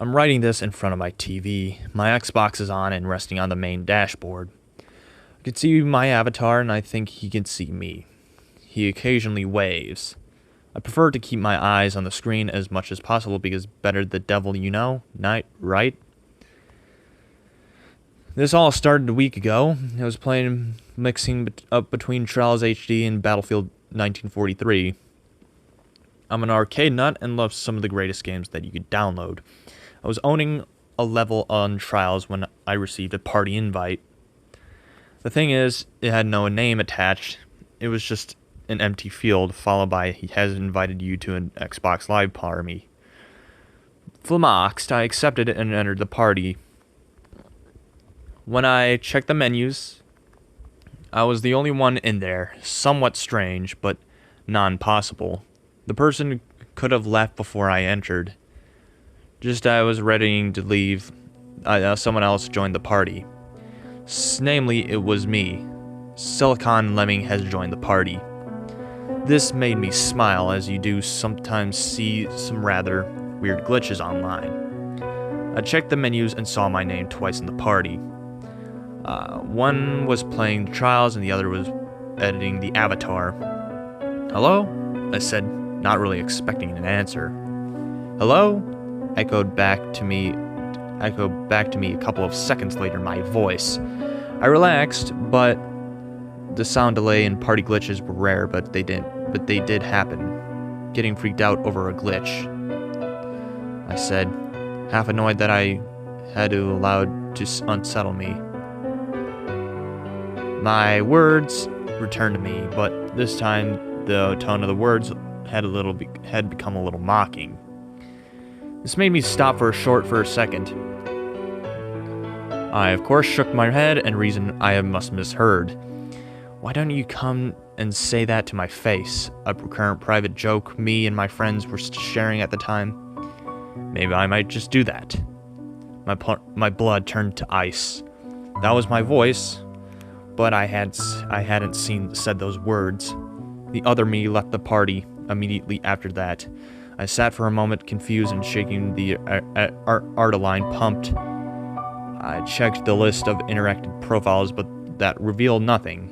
I'm writing this in front of my TV. My Xbox is on and resting on the main dashboard. I can see my avatar and I think he can see me. He occasionally waves. I prefer to keep my eyes on the screen as much as possible because better the devil you know, right? This all started a week ago. I was mixing up between Trials HD and Battlefield 1943. I'm an arcade nut and love some of the greatest games that you could download. I was owning a level on Trials when I received a party invite. The thing is, it had no name attached. It was just an empty field, followed by he has invited you to an Xbox Live party. Flummoxed, I accepted it and entered the party. When I checked the menus, I was the only one in there. Somewhat strange, but non-possible. The person could have left before I entered. Just as I was ready to leave, someone else joined the party. Namely, it was me. Silicon Lemming has joined the party. This made me smile, as you do sometimes see some rather weird glitches online. I checked the menus and saw my name twice in the party. One was playing Trials and the other was editing the avatar. "Hello?" I said, not really expecting an answer. "Hello?" echoed back to me a couple of seconds later, my voice. I relaxed, but the sound delay and party glitches were rare, but they did happen. Getting freaked out over a glitch, I said, half annoyed that I had to allow it to unsettle me. My words returned to me, but this time the tone of the words had become a little mocking. This made me stop for a second. I, of course, shook my head and reasoned I must have misheard. "Why don't you come and say that to my face?" A recurrent private joke me and my friends were sharing at the time. Maybe I might just do that. My blood turned to ice. That was my voice, but I hadn't said those words. The other me left the party immediately after that. I sat for a moment, confused and shaking. The Artaline pumped. I checked the list of interactive profiles, but that revealed nothing.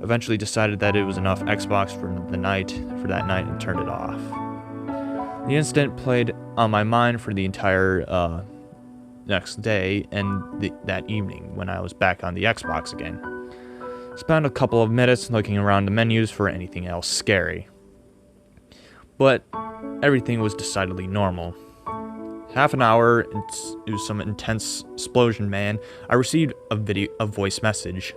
Eventually decided that it was enough Xbox for that night and turned it off. The incident played on my mind for the entire next day and that evening when I was back on the Xbox again. Spent a couple of minutes looking around the menus for anything else scary. But everything was decidedly normal. Half an hour into some intense explosion, man, I received a voice message.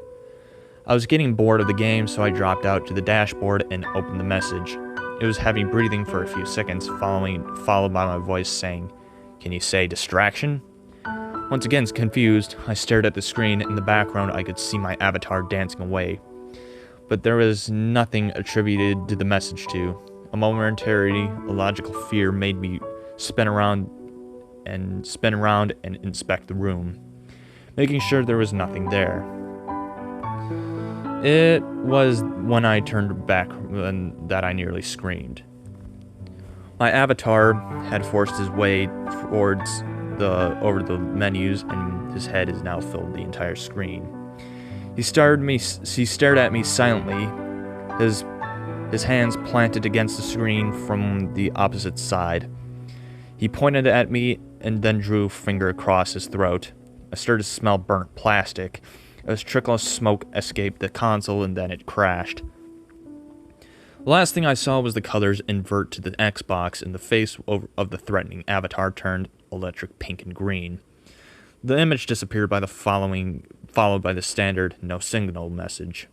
I was getting bored of the game, so I dropped out to the dashboard and opened the message. It was heavy breathing for a few seconds, followed by my voice saying, "Can you say distraction?" Once again confused, I stared at the screen. In the background, I could see my avatar dancing away. But there was nothing attributed to the message to. A momentary illogical fear made me spin around and inspect the room, making sure there was nothing there. It was when I turned back that I nearly screamed. My avatar had forced his way towards over the menus, and his head is now filled the entire screen. He stared at me silently, his hands planted against the screen from the opposite side. He pointed at me and then drew a finger across his throat. I started to smell burnt plastic. A trickle of smoke escaped the console and then it crashed. The last thing I saw was the colors invert to the Xbox and the face of the threatening avatar turned electric pink and green. The image disappeared followed by the standard no signal message.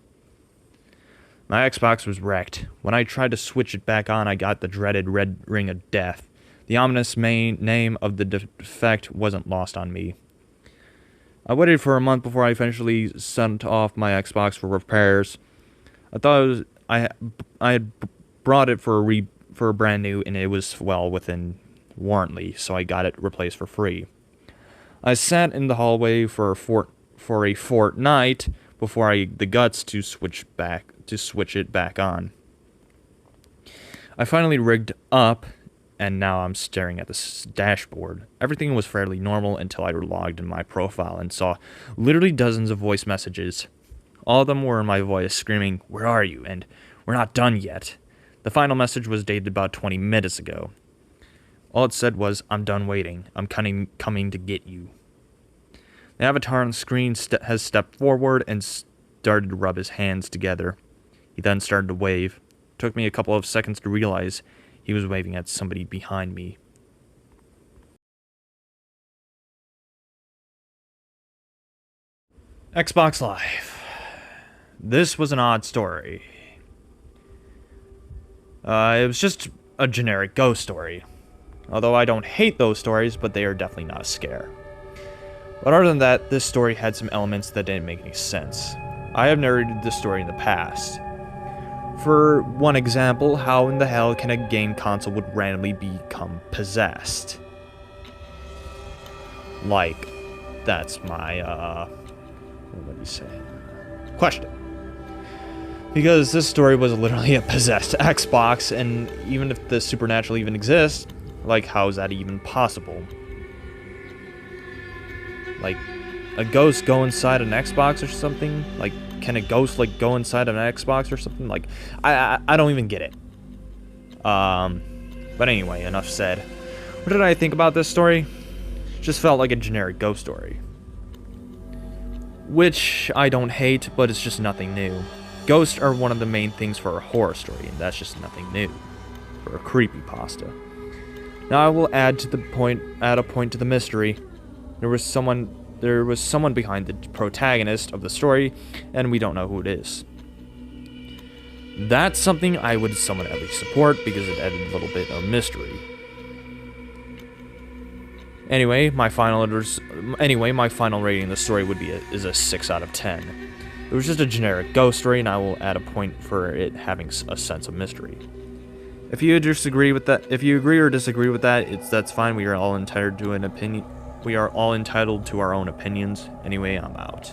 My Xbox was wrecked. When I tried to switch it back on, I got the dreaded red ring of death. The ominous name of the defect wasn't lost on me. I waited for a month before I eventually sent off my Xbox for repairs. I thought I had brought it for a brand new, and it was well within warranty, so I got it replaced for free. I sat in the hallway for a fortnight before I the guts to switch it back on. I finally rigged up and now I'm staring at the dashboard. Everything was fairly normal until I logged in my profile and saw literally dozens of voice messages. All of them were in my voice screaming, "Where are you?" and "We're not done yet." The final message was dated about 20 minutes ago. All it said was, "I'm done waiting. I'm coming to get you." The avatar on the screen has stepped forward and started to rub his hands together. He then started to wave. It took me a couple of seconds to realize he was waving at somebody behind me. Xbox Live. This was an odd story. It was just a generic ghost story. Although I don't hate those stories, but they are definitely not a scare. But other than that, this story had some elements that didn't make any sense. I have narrated this story in the past. For one example, how in the hell can a game console would randomly become possessed? Like, that's my, what do you say? Question. Because this story was literally a possessed Xbox, and even if the supernatural even exists, like, how is that even possible? Like, a ghost go inside an Xbox or something? Like, can a ghost, like, go inside an Xbox or something? Like, I don't even get it. But anyway, enough said. What did I think about this story? Just felt like a generic ghost story. Which I don't hate, but it's just nothing new. Ghosts are one of the main things for a horror story, and that's just nothing new. For a creepypasta. Now I will add a point to the mystery. There was someone behind the protagonist of the story, and we don't know who it is. That's something I would somewhat at least support, because it added a little bit of mystery. Anyway, my final rating of the story would be is a 6 out of 10. It was just a generic ghost story, and I will add a point for it having a sense of mystery. If you disagree with that, if you agree or disagree with that, that's fine. We are all entitled to an opinion. We are all entitled to our own opinions. Anyway, I'm out.